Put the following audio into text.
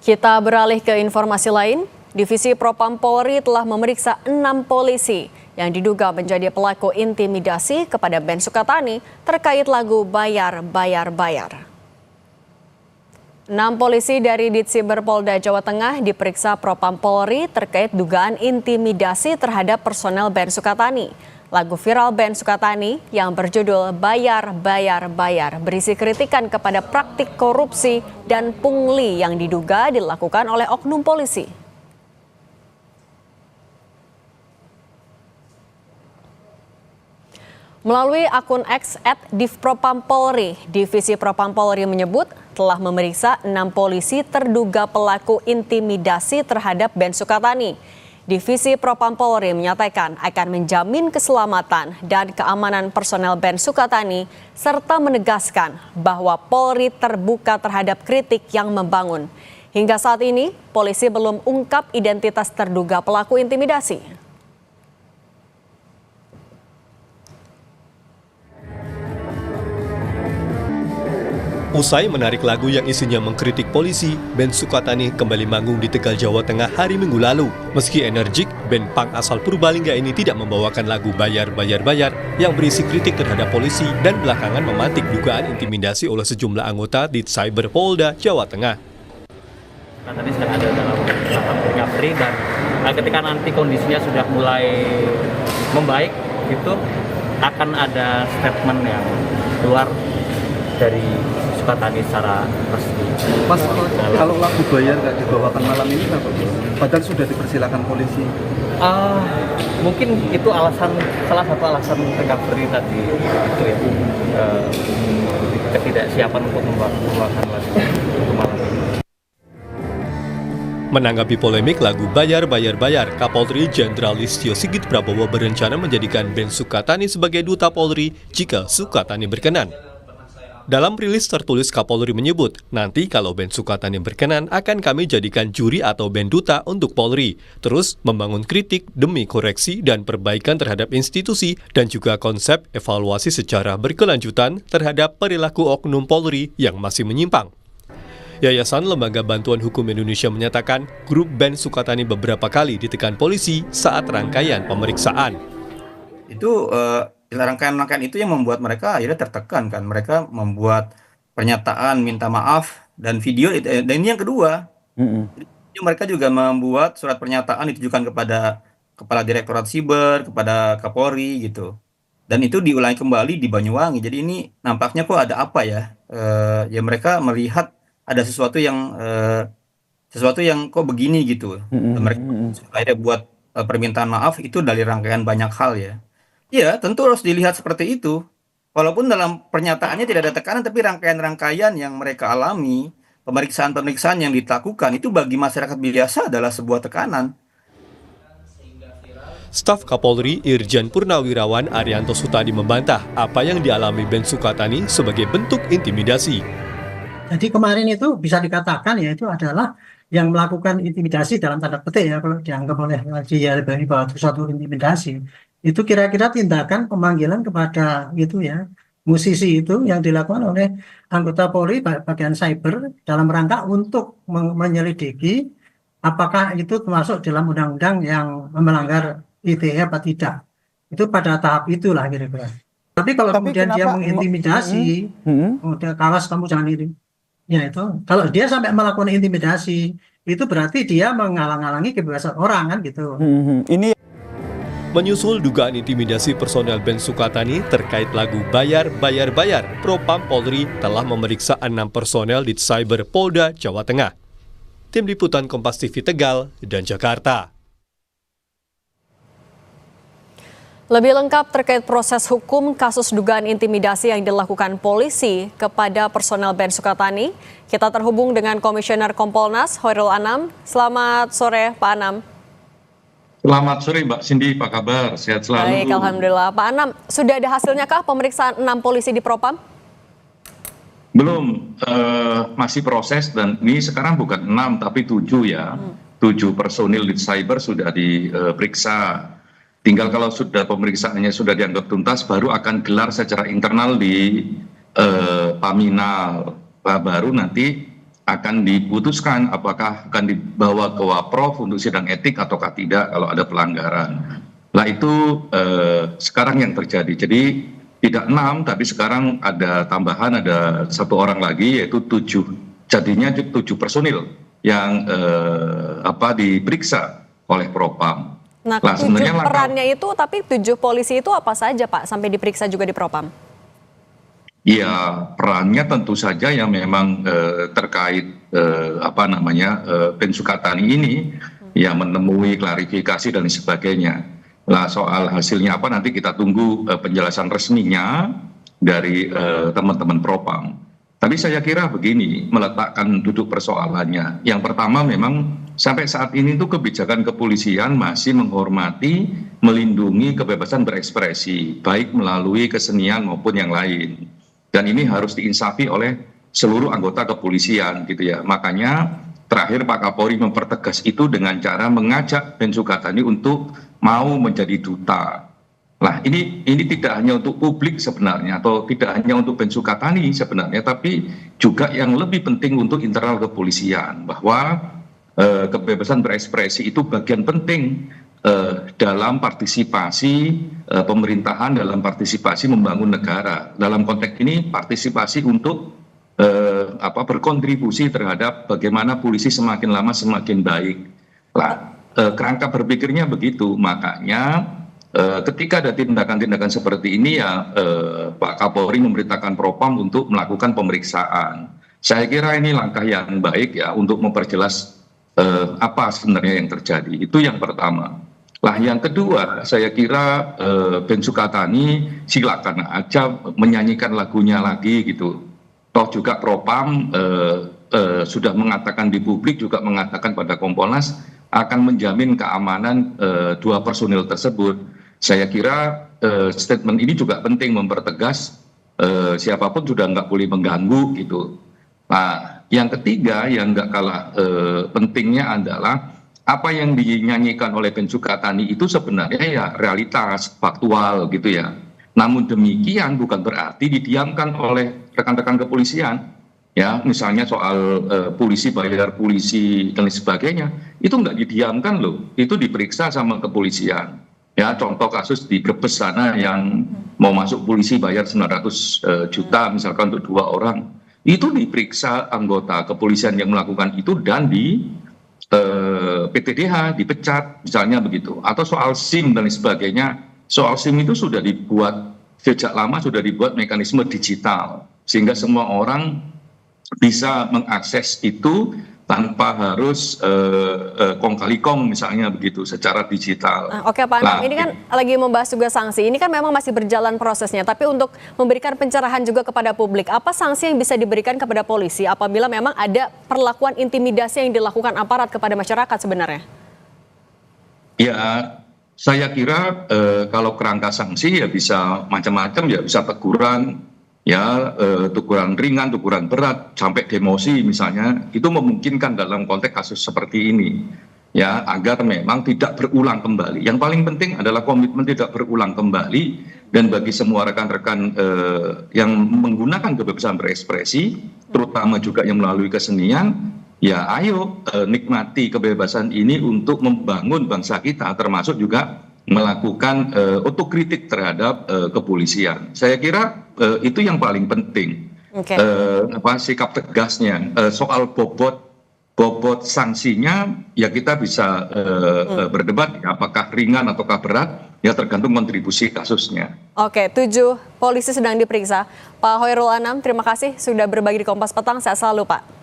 Kita beralih ke informasi lain. Divisi Propam Polri telah memeriksa 6 polisi yang diduga menjadi pelaku intimidasi kepada Ben Sukatani terkait lagu Bayar, Bayar, Bayar. 6 polisi dari Ditsiber Polda Jawa Tengah diperiksa Propam Polri terkait dugaan intimidasi terhadap personel Ben Sukatani. Lagu viral Ben Sukatani yang berjudul Bayar, Bayar, Bayar berisi kritikan kepada praktik korupsi dan pungli yang diduga dilakukan oleh oknum polisi. Melalui akun X @divpropampolri, Divisi Propam Polri menyebut telah memeriksa 6 polisi terduga pelaku intimidasi terhadap Ben Sukatani. Divisi Propam Polri menyatakan akan menjamin keselamatan dan keamanan personel Ben Sukatani serta menegaskan bahwa Polri terbuka terhadap kritik yang membangun. Hingga saat ini, polisi belum ungkap identitas terduga pelaku intimidasi. Usai menarik lagu yang isinya mengkritik polisi, Ben Sukatani kembali manggung di Tegal, Jawa Tengah hari Minggu lalu. Meski energik, band punk asal Purbalingga ini tidak membawakan lagu Bayar, Bayar, Bayar yang berisi kritik terhadap polisi dan belakangan memantik dugaan intimidasi oleh sejumlah anggota di Cyber Polda, Jawa Tengah. Tadi sedang ada dalam recovery dan ketika nanti kondisinya sudah mulai membaik, itu akan ada statement yang keluar dari Sukatani secara resmi. Mas, kalau lagu Bayar nggak dibawakan malam ini kenapa? Padahal sudah dipersilakan polisi. Mungkin itu salah satu alasan recovery tadi itu ya, ketidaksiapan untuk membawakan lagu untuk malam ini. Menanggapi polemik lagu Bayar, Bayar, Bayar, Kapolri Jenderal Listio Sigit Prabowo berencana menjadikan Ben Sukatani sebagai duta Polri jika Sukatani berkenan. Dalam rilis tertulis, Kapolri menyebut, nanti kalau Ben Sukatani berkenan akan kami jadikan juri atau band duta untuk Polri, terus membangun kritik demi koreksi dan perbaikan terhadap institusi dan juga konsep evaluasi secara berkelanjutan terhadap perilaku oknum Polri yang masih menyimpang. Yayasan Lembaga Bantuan Hukum Indonesia menyatakan grup Ben Sukatani beberapa kali ditekan polisi saat rangkaian pemeriksaan. Itu rangkaian-rangkaian itu yang membuat mereka akhirnya tertekan kan. Mereka membuat pernyataan minta maaf dan video, dan ini yang kedua. Mereka juga membuat surat pernyataan ditujukan kepada Kepala Direktorat Siber, kepada Kapolri gitu. Dan itu diulangi kembali di Banyuwangi. Jadi ini nampaknya kok ada apa ya? Ya mereka melihat ada sesuatu yang kok begini gitu. Mereka akhirnya buat permintaan maaf itu dari rangkaian banyak hal ya. Ya, tentu harus dilihat seperti itu. Walaupun dalam pernyataannya tidak ada tekanan, tapi rangkaian-rangkaian yang mereka alami, pemeriksaan-pemeriksaan yang dilakukan, itu bagi masyarakat biasa adalah sebuah tekanan. Staf Kapolri Irjen Purnawirawan Arianto Sutadi membantah apa yang dialami Ben Sukatani sebagai bentuk intimidasi. Jadi kemarin itu bisa dikatakan ya itu adalah yang melakukan intimidasi dalam tanda petik ya, kalau dianggap oleh dia bahwa itu suatu intimidasi. Itu kira-kira tindakan pemanggilan kepada gitu ya musisi itu yang dilakukan oleh anggota Polri bagian cyber dalam rangka untuk menyelidiki apakah itu termasuk dalam undang-undang yang melanggar ITE apa tidak. Itu pada tahap itulah kira-kira. Tapi kalau kemudian dia mengintimidasi, udah kawas kamu jangan ini. Ya itu, kalau dia sampai melakukan intimidasi, itu berarti dia menghalang-halangi kebebasan orang kan gitu. Ini menyusul dugaan intimidasi personel Ben Sukatani terkait lagu Bayar, Bayar, Bayar, Propam Polri telah memeriksa 6 personel di Cyber Polda, Jawa Tengah. Tim Liputan Kompas TV Tegal dan Jakarta. Lebih lengkap terkait proses hukum kasus dugaan intimidasi yang dilakukan polisi kepada personel Ben Sukatani, kita terhubung dengan Komisioner Kompolnas Hoirul Anam. Selamat sore, Pak Anam. Selamat sore Mbak Cindy, apa kabar? Sehat selalu. Baik, alhamdulillah. Pak Anam, sudah ada hasilnya kah pemeriksaan 6 polisi di Propam? Belum, masih proses dan ini sekarang bukan 6 tapi 7 ya. 7 personil di cyber sudah diperiksa. Tinggal kalau sudah pemeriksaannya sudah dianggap tuntas baru akan gelar secara internal di Paminal. Baru nanti akan diputuskan apakah akan dibawa ke Waprof untuk sidang etik ataukah tidak kalau ada pelanggaran. Lah itu sekarang yang terjadi. Jadi tidak 6, tapi sekarang ada tambahan, ada 1 orang lagi yaitu 7. Jadinya 7 personil yang diperiksa oleh Propam. Nah, 7 perannya itu, tapi 7 polisi itu apa saja Pak sampai diperiksa juga di Propam? Ya, perannya tentu saja yang memang terkait Ben Sukatani ini yang menemui klarifikasi dan sebagainya. Lah soal hasilnya apa nanti kita tunggu penjelasan resminya dari teman-teman Propam. Tapi saya kira begini, meletakkan duduk persoalannya. Yang pertama memang sampai saat ini tuh kebijakan kepolisian masih menghormati, melindungi kebebasan berekspresi, baik melalui kesenian maupun yang lain. Dan ini harus diinsafi oleh seluruh anggota kepolisian gitu ya. Makanya terakhir Pak Kapolri mempertegas itu dengan cara mengajak Ben Sukatani untuk mau menjadi duta. Nah ini tidak hanya untuk publik sebenarnya, atau tidak hanya untuk Ben Sukatani sebenarnya, tapi juga yang lebih penting untuk internal kepolisian, bahwa kebebasan berekspresi itu bagian penting dalam partisipasi pemerintahan, dalam partisipasi membangun negara. Dalam konteks ini partisipasi untuk berkontribusi terhadap bagaimana polisi semakin lama semakin baik. Lah, kerangka berpikirnya begitu. Makanya ketika ada tindakan-tindakan seperti ini ya Pak Kapolri memerintahkan Propam untuk melakukan pemeriksaan. Saya kira ini langkah yang baik ya untuk memperjelas apa sebenarnya yang terjadi. Itu yang pertama. Lah yang kedua, saya kira Ben Sukatani silakan aja menyanyikan lagunya lagi gitu. Toh juga Propam sudah mengatakan di publik, juga mengatakan pada Kompolnas akan menjamin keamanan 2 personil tersebut. Saya kira statement ini juga penting mempertegas siapapun sudah nggak boleh mengganggu gitu. Nah yang ketiga yang nggak kalah pentingnya adalah apa yang dinyanyikan oleh Ben Sukatani itu sebenarnya ya realitas faktual gitu ya. Namun demikian bukan berarti didiamkan oleh rekan-rekan kepolisian. Ya, misalnya soal polisi bayar polisi dan lain sebagainya, itu nggak didiamkan loh. Itu diperiksa sama kepolisian. Ya, contoh kasus di Brebes sana yang mau masuk polisi bayar 900 juta misalkan untuk 2 orang. Itu diperiksa anggota kepolisian yang melakukan itu dan di PTDH dipecat misalnya begitu, atau soal SIM dan sebagainya. Soal SIM itu sudah dibuat sejak lama, sudah dibuat mekanisme digital sehingga semua orang bisa mengakses itu tanpa harus kong kali kong misalnya begitu secara digital. Oke Pak Anam, ini kan lagi membahas juga sanksi. Ini kan memang masih berjalan prosesnya, tapi untuk memberikan pencerahan juga kepada publik, apa sanksi yang bisa diberikan kepada polisi apabila memang ada perlakuan intimidasi yang dilakukan aparat kepada masyarakat sebenarnya? Ya, saya kira kalau kerangka sanksi ya bisa macam-macam, ya bisa teguran, ya teguran ringan, teguran berat, sampai demosi misalnya, itu memungkinkan dalam konteks kasus seperti ini, ya agar memang tidak berulang kembali. Yang paling penting adalah komitmen tidak berulang kembali, dan bagi semua rekan-rekan yang menggunakan kebebasan berekspresi, terutama juga yang melalui kesenian, ya ayo nikmati kebebasan ini untuk membangun bangsa kita, termasuk juga melakukan otokritik terhadap kepolisian. Saya kira itu yang paling penting. Sikap tegasnya. Soal bobot sanksinya ya kita bisa berdebat ya, apakah ringan ataukah berat, ya tergantung kontribusi kasusnya. Oke, 7 polisi sedang diperiksa. Pak Hoirul Anam, terima kasih sudah berbagi di Kompas Petang. Sehat selalu Pak.